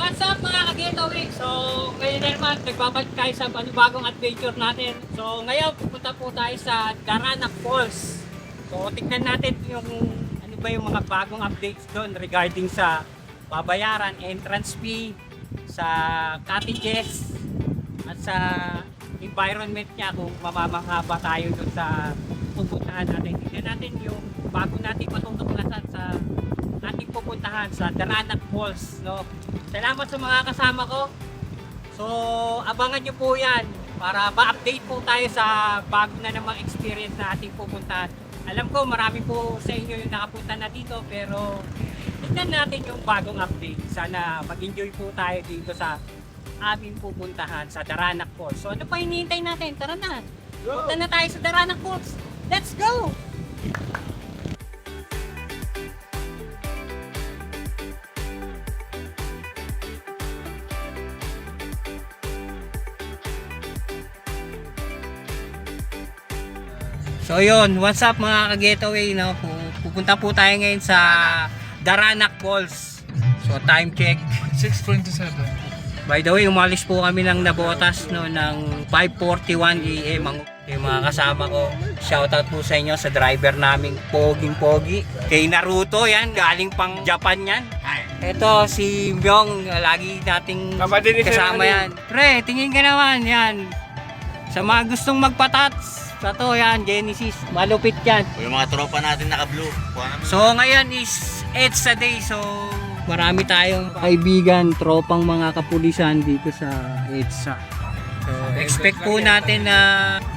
What's up mga ka-getaway? So, ngayon na naman, nagbabalik tayo sa panibagong adventure natin. So, ngayon, pupunta po tayo sa Daranac Falls. So, tignan natin yung ano ba yung mga bagong updates doon regarding sa babayaran, entrance fee, sa cottages, at sa environment niya kung mamamangha ba tayo doon sa pupuntahan natin. Tignan natin yung bago natin matutuklasan sa ating pupuntahan sa Daranac Falls, no? Salamat sa mga kasama ko. So, abangan nyo po yan para ma-update po tayo sa bago na namang experience na ating pupuntahan. Alam ko marami po sa inyo yung nakapunta na dito, pero tignan natin yung bagong update. Sana mag-enjoy po tayo dito sa aming pupuntahan sa Daranac Falls. So, ano pa hinihintay natin? Tara na! Punta na tayo sa Daranac Falls! Let's go! So yun, what's up mga ka-getaway, no? Pupunta po tayo ngayon sa Daranac Falls. So time check 6:27. By the way, umalis po kami ng Nabotas no, ng 5:41 AM. Yung mga kasama ko, shoutout po sa inyo sa driver naming poging-pogi. Kay Naruto yan, galing pang Japan yan. Ito si Myong, lagi nating kasama yan. Pre, tingin ka naman yan. Sa mga gustong magpatats, sa to yan, Genesis, malupit yan. O yung mga tropa natin naka-blue. So ngayon is EDSA Day, so marami tayong kaibigan, tropang mga kapulisan dito sa EDSA. So expect po natin na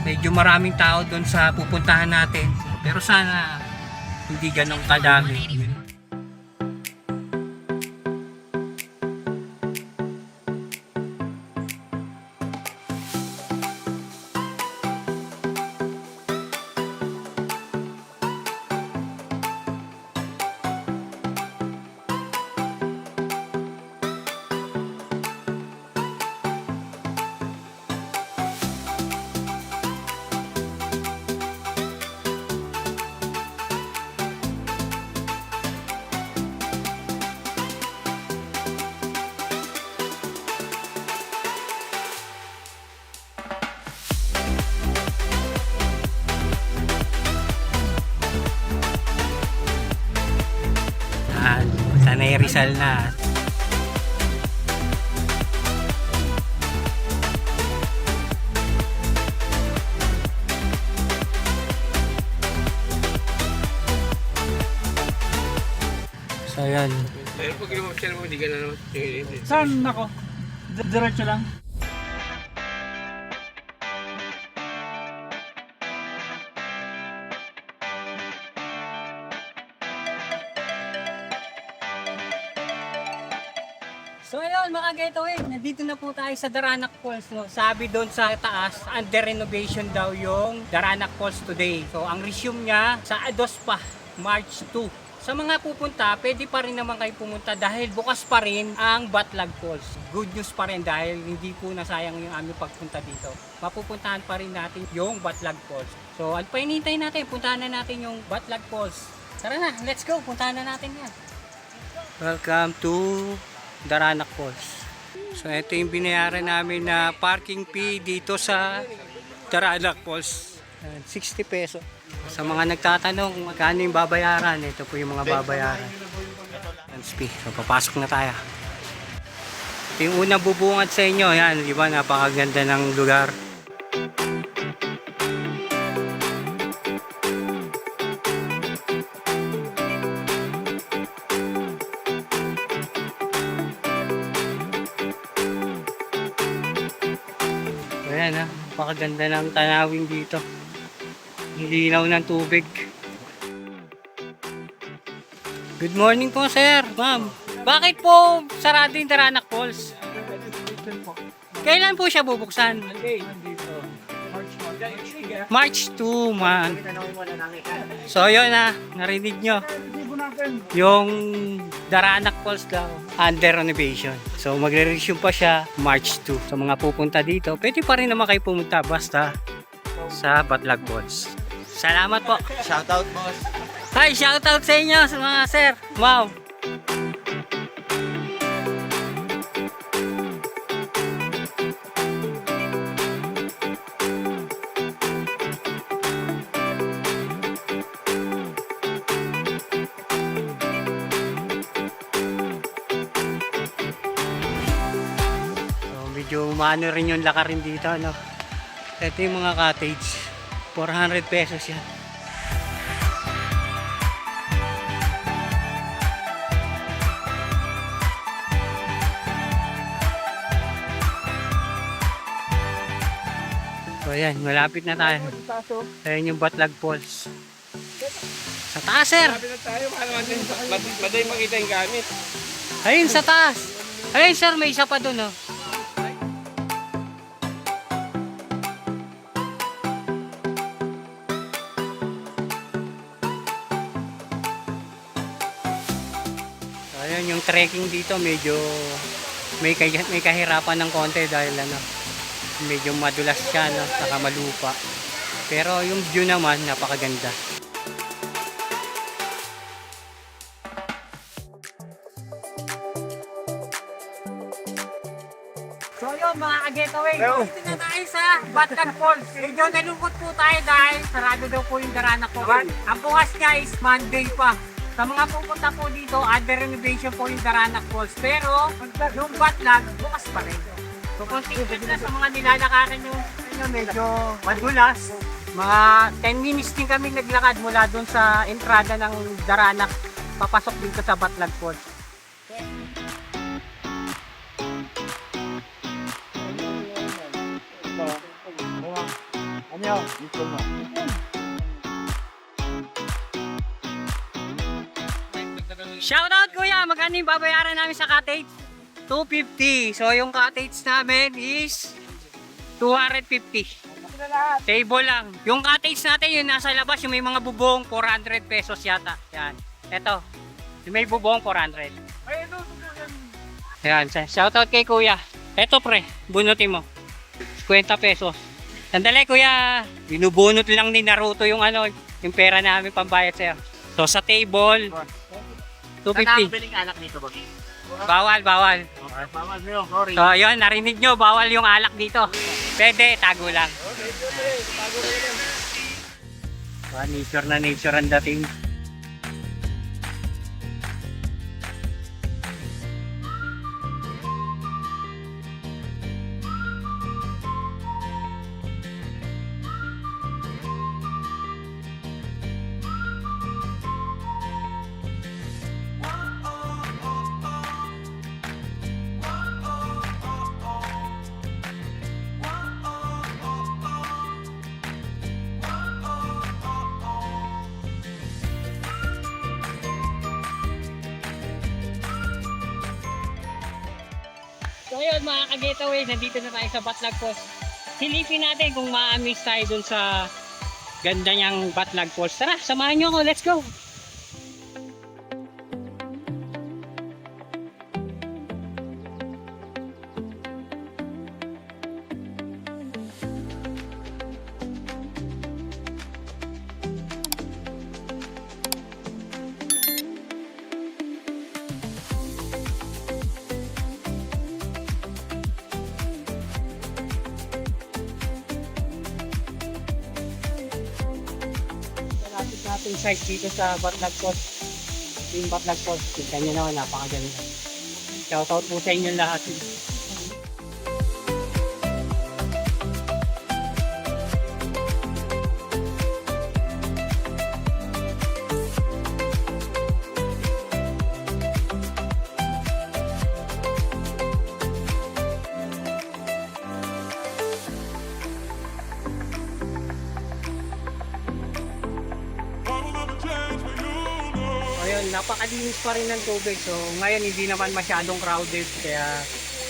medyo maraming tao doon sa pupuntahan natin. Pero sana hindi ganong kadami. Sanay Rizal na. So yan. Pero pag lumapsyan mo, hindi ka na naman. Saan ako? Diretso lang. So ayun mga getaway, nandito na po tayo sa Daranac Falls. No? Sabi doon sa taas, under renovation daw yung Daranac Falls today. So ang resume niya sa Ados pa, March 2. Sa mga pupunta, pwede pa rin naman kayo pumunta dahil bukas pa rin ang Batlag Falls. Good news pa rin dahil hindi po nasayang yung aming pagpunta dito. Mapupuntahan pa rin natin yung Batlag Falls. So ano pa hinihintay natin? Puntahan na natin yung Batlag Falls. Tara na, let's go! Puntahan na natin yan. Welcome to Daranac Falls. So ito yung binayaran namin na parking fee dito sa Daranac Falls. 60 peso. Sa mga nagtatanong kung magkano yung babayaran, ito po yung mga babayaran. Entrance fee. So papasok na tayo. Ito yung unang bubungad sa inyo. Yan, di ba? Napakaganda ng lugar. Ayan ha, napakaganda ng tanawin dito. Ang linaw ng tubig. Good morning po sir, ma'am. Bakit po sarado yung Daranac Falls? Kailan po siya bubuksan? March 2 man. So yun na, narinig nyo. Yung Daranac Falls daw under renovation. So magre-resume pa siya March 2. So mga pupunta dito, pwede pa rin naman kayo pumunta basta sa Batlag Falls. Salamat po. Shoutout boss. Hi, shoutout sa inyo sa mga sir. Wow. medyo maano rin yung laka rin dito, no? Ito yung mga cottage. 400 pesos yan. So ayan, malapit na tayo. Ayan yung Batlag Falls. Sa taas, sir! Sabi na tayo, paano madali makita yung gamit. Ayun, sa taas! Ayun, sir, may isa pa dun, oh. So, ayan, yung trekking dito medyo may kahirapan ng konti dahil ano, medyo madulas siya, no, saka malupa. Pero yung view naman napakaganda. So yun mga ka-getaway, dito na tayo sa Batlag Falls. Medyo nalungkot po tayo dahil sarado daw po yung Darana Falls. Ang bukas niya is Monday pa. Sa mga pupunta po dito, under renovation po yung Darana Falls. Pero yung Batlag, bukas pa rin. So kung tingin na sa mga nilalakaran nyo, medyo madulas. Mga 10 minutes din kami naglakad mula doon sa entrada ng Daranac papasok dito sa Batlag Falls. Shoutout kuya! Magkano yung babayaran namin sa cottage? 250. So yung cottage namin is 250. Table lang. Yung cottage natin, yung nasa labas, yung may mga bubong, 400 pesos yata. Yan. Ito. Yung may bubong, 400. Yan. Shoutout kay kuya. Ito pre, bunutin mo. 50 pesos. Sandali kuya. Binubunot lang ni Naruto yung ano, yung pera namin pambayad sa'yo. So sa table, 250. Biling anak nito ba? Bawal. Bawal mo, sorry. So yun, narinig nyo, bawal yung alak dito. Pwede, tago lang. Nature na nature ang dating. So ayun mga ka-getaway, nandito na tayo sa Batlag Falls. Silipin natin kung ma-amaze tayo dun sa ganda niyang Batlag Falls. Tara, samahan nyo ako, let's go! Nating site dito sa Batlag Falls. Yung Batlag Falls, tignan nyo naman, napakaganda. Shoutout po sa inyo lahat. Ayun, napakalinis pa rin ng tubig. So ngayon hindi naman masyadong crowded kaya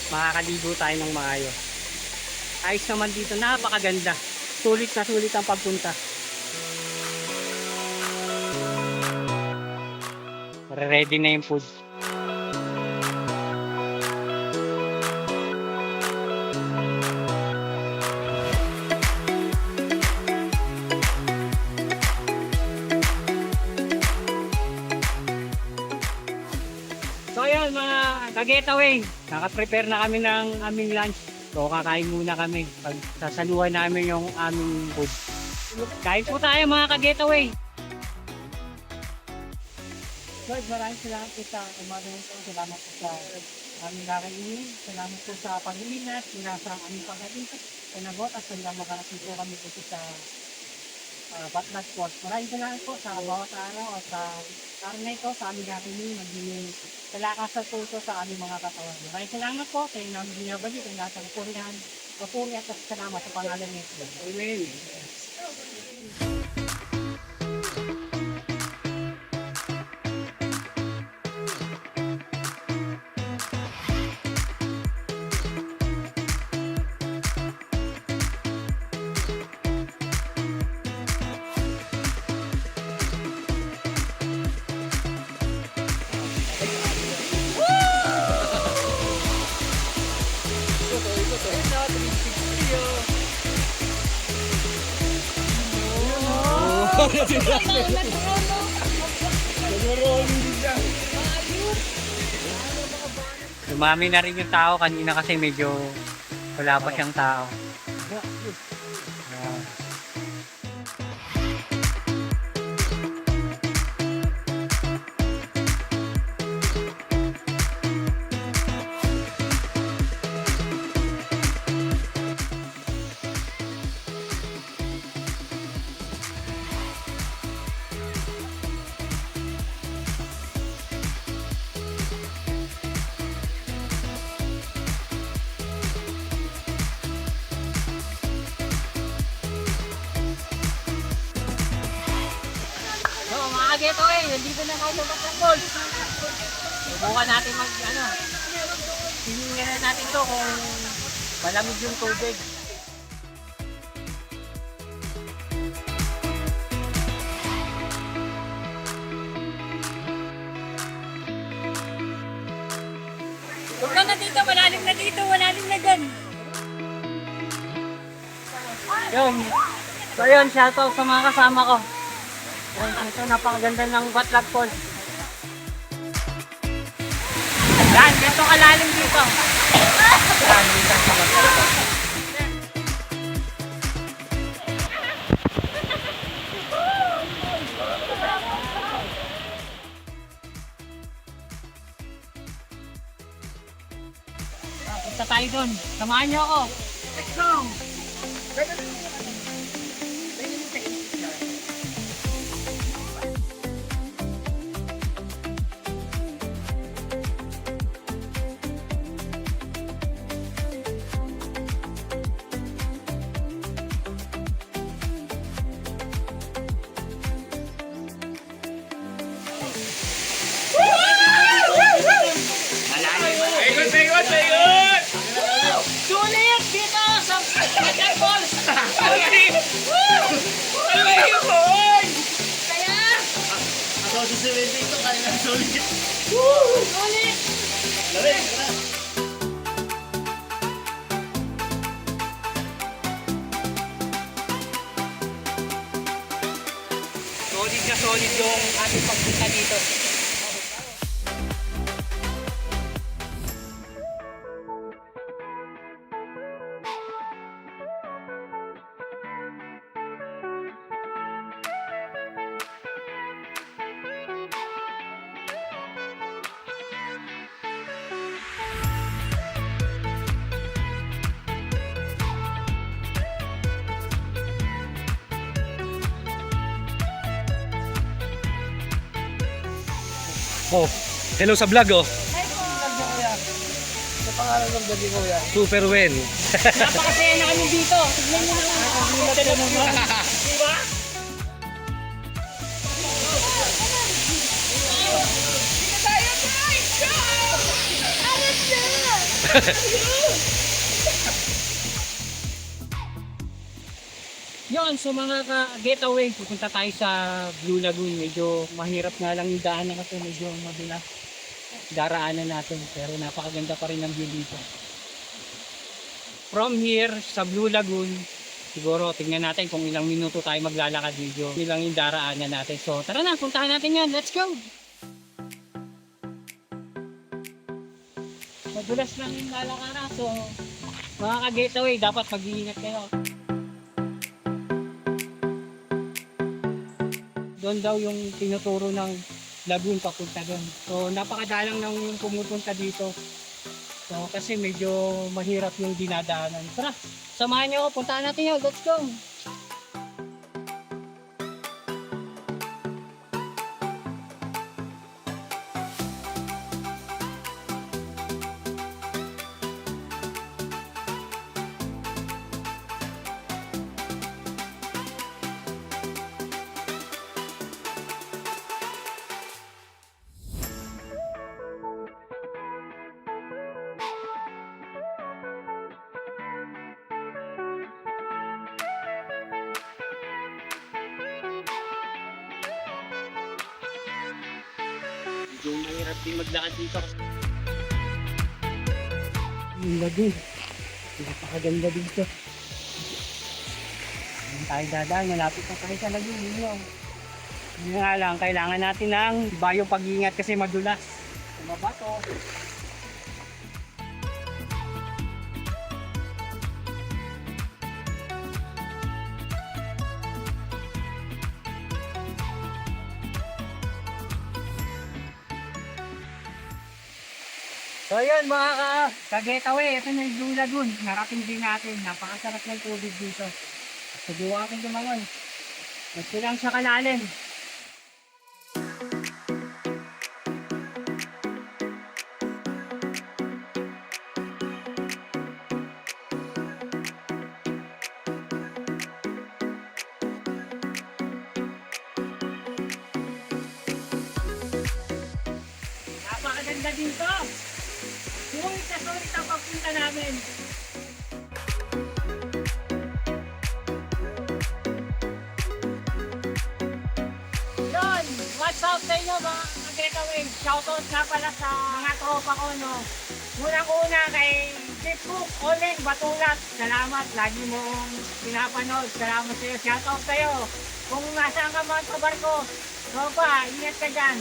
makakaligo tayo ng maayos. Ayos naman dito, napakaganda. Sulit na sulit ang pagpunta. Ready na yung food. So ayun mga ka-getaway, naka-prepare na kami ng aming lunch. So kakain muna kami pag sasaluhan namin yung aming food. Kain po tayo mga ka-getaway. Lord, maraming salamat po sa umaga nito. Salamat po sa aming kakainin. Salamat po sa pag-iingat, nasa aming pag-ating panagot at hanggang makarating po kami po sa Batlag Falls. Maraming salamat po sa bawat araw at sa araw na ito sa aming kakainin, magiging talakas sa puso sa aming mga katawan. Maraming salamat po sa inyo namin binabalik ang lahat ng purihan, papuri at salamat sa pangalan ni Jesus. Amen. Dumami na rin yung tao kanina kasi medyo wala pa siyang tao. So mga geto nandito na tayo sa Batlag Falls. Subukan natin hiningan na natin to kung malamig yung tubig. Huwag ka na dito, malalim na dito, malalim na dyan. Yun. So yun, shoutout sa mga kasama ko. Ito, napakaganda ng Batlag Falls. Yan, ganito kalalim dito. Yan, dito sa Batlag Falls. Punta tayo dun. Samahan niyo ako. Let's go! Ikot! Sulit dito sa Batlag Falls! Ako susulit dito, kaya na sulit. Sulit! Lawin, tara. Solid na solid yung ating pagpunta dito. Oh, hello sa vlog oh. Sa pangalan ng gabi ko yan. Super Wen. Napakasaya na kami dito. Tignan nyo naman. Diba? Yun, so mga ka-getaway, pupunta tayo sa Blue Lagoon. Medyo mahirap nga lang yung daanan kasi medyo mabilas. Daraanan natin, pero napakaganda pa rin ng view dito. From here, sa Blue Lagoon, siguro tingnan natin kung ilang minuto tayo maglalakad medyo. Yun lang yung daraanan natin. So tara na, puntahan natin yan. Let's go! Madulas lang yung lalakaran. So mga ka-getaway, dapat mag-iingat kayo. Doon daw yung tinuturo ng lagoon papunta doon. So napakadalang nang pumupunta dito. So kasi medyo mahirap yung dinadaanan. Tara, samahan niyo ako, puntahan natin yun. Let's go! Medyo mahirap din maglakad dito. Yung lagoon. Napakaganda dito. Hindi tayo dadaan. Malapit na tayo sa lagoon. Yun nga lang, kailangan natin ng bayong pag-iingat kasi madulas. Mabato. So yun mga ka-getaway, ito na yung Blue Lagoon. Narating din natin, napakasarap ng tubig dito. Subukan aking dumangon. Magsilang siya kalalim. Napakaganda dito. Sulit ang pagpunta namin. Yun, what's up sa inyo mga ka-getaway? Shoutout nga pala sa mga tropa ko, no? Unang-una kay Jeep Cook, Oling, Batulat. Salamat, lagi mong pinapanood. Salamat sa'yo, shoutout sa'yo. Kung nasaan ka man sa barko, tropa, ingat ka dyan.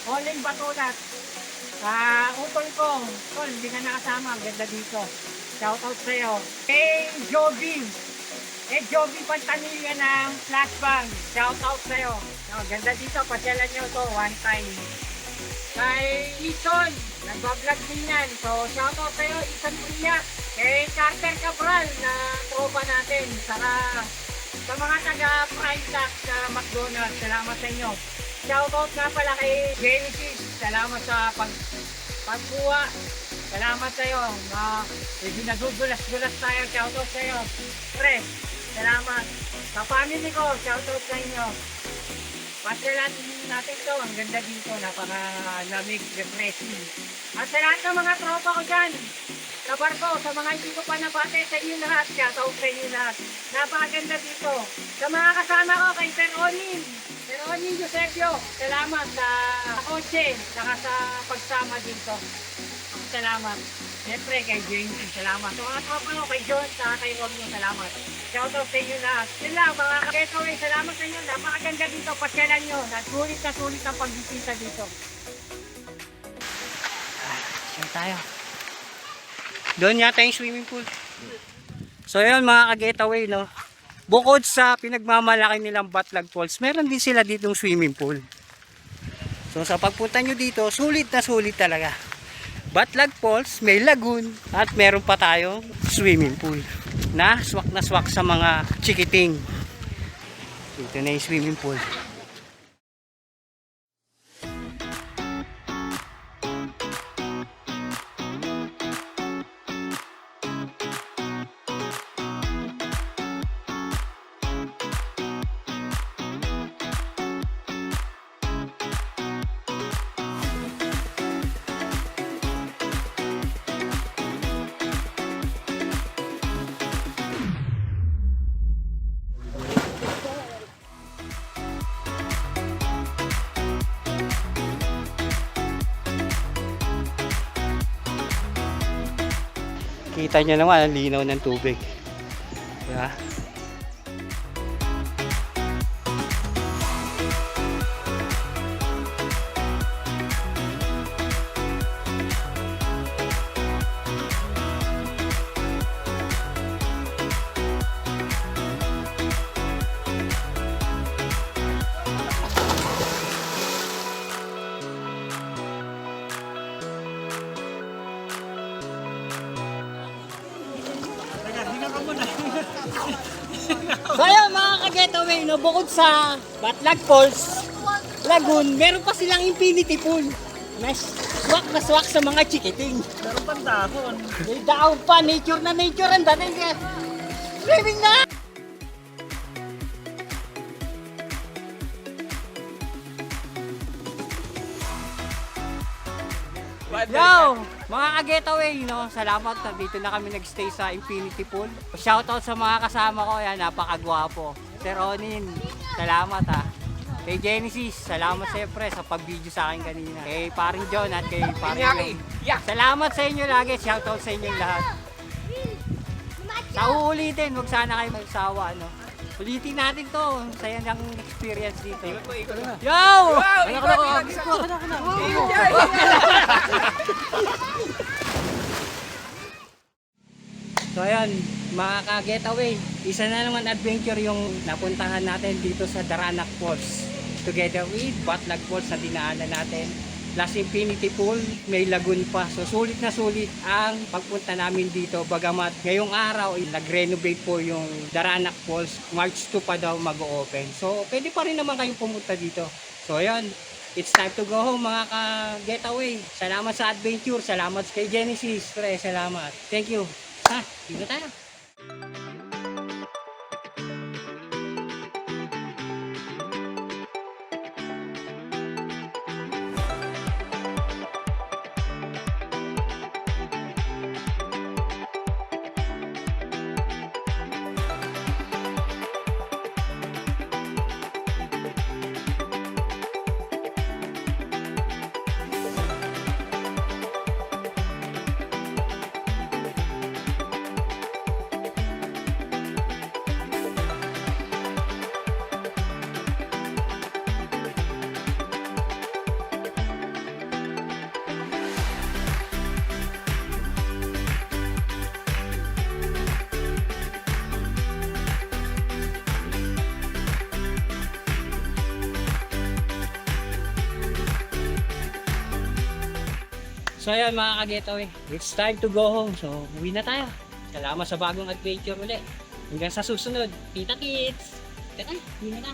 Oling, Batulat. Utol ko, tol, hindi ka nakasama, ang ganda dito. Shoutout sa'yo. Kay Joby Pantanilla ng Flashbang, shoutout sa'yo. Ganda dito, pasyalan nyo to, one time. Kay Ison, nagbablog din yan. So, shoutout sa'yo, Ison Punya. Kay Carter Cabral, na tropa natin. Sa mga taga-Prime Tax sa McDonald's, salamat sa inyo. Shoutout nga pala kay Genesis, salamat sa pagkuha. Salamat sa iyo. Medyo nadudulas-dulas tayo. Shoutout sa iyo. Pre, salamat. Sa family ko, shoutout sa inyo. Pasyalan natin to. Ang ganda dito. Napaka-lamig, refreshing. At sa lahat ng mga tropa ko dyan, sa barko, sa mga hindi ko pa nabate, sa inyo lahat. Shoutout sa inyo lahat. Napakaganda dito. Sa mga kasama ko, kay Sir Onin Eusebio, salamat sa kotse, saka sa pagsama dito. Salamat. Siyempre kay James, salamat. So mga tropa ko, kay John, saka kay Romeo, salamat. Shoutout sa inyo lahat. Yun lang, mga ka-getaway, salamat sa inyo. Napakaganda dito, pasyalan nyo. Sulit ang pagbisita dito. Saan tayo? Doon yata yung swimming pool. So yun mga ka-getaway, no? Bukod sa pinagmamalaki nilang Batlag Falls, meron din sila ditong swimming pool. So sa pagpunta nyo dito, sulit na sulit talaga. Batlag Falls, may lagoon, at meron pa tayong swimming pool na swak sa mga chikiting. Ito na yung swimming pool. Kita nyo naman ang linaw ng tubig. Diba? So ayun mga ka-getaway, no, bukod sa Batlag Falls, Lagoon, meron pa silang infinity pool. Mas swak na swak sa mga chikiting. Meron pang dahon. May daon pa, nature na nature ang dating kaya. Swimming na! Yo! Mga ka-getaway, no? Salamat na dito na kami nagstay sa Infinity Pool. Shoutout sa mga kasama ko, yan, napakagwapo. Sir Onin, salamat ha. Kay Genesis, salamat siyempre sa pag-video sa akin kanina. Kay Paring John at kay Paring John. Salamat sa inyo lagi, shoutout sa inyong lahat. Sa uulitin, huwag sana kayo magsawa, ano. Ulitin natin to, saya ng experience dito. Yo! So ayan, mga ka-getaway, isa na naman adventure yung napuntahan natin dito sa Daranac Falls. Together with Batlag Falls na dinaanan natin. Plus Infinity Pool, may lagoon pa. So sulit na sulit ang pagpunta namin dito. Bagamat ngayong araw, nag-renovate po yung Daranac Falls. March 2 pa daw mag-open. So pwede pa rin naman kayong pumunta dito. So ayan, it's time to go home mga ka-getaway. Salamat sa adventure, salamat kay Genesis. Pre, salamat. Thank you. Ha, dito tayo. So ayan mga ka-getaway, it's time to go home. So uwi na tayo. Salamat sa bagong adventure ulit. Hanggang sa susunod. Kita kits! Tara, uwi na.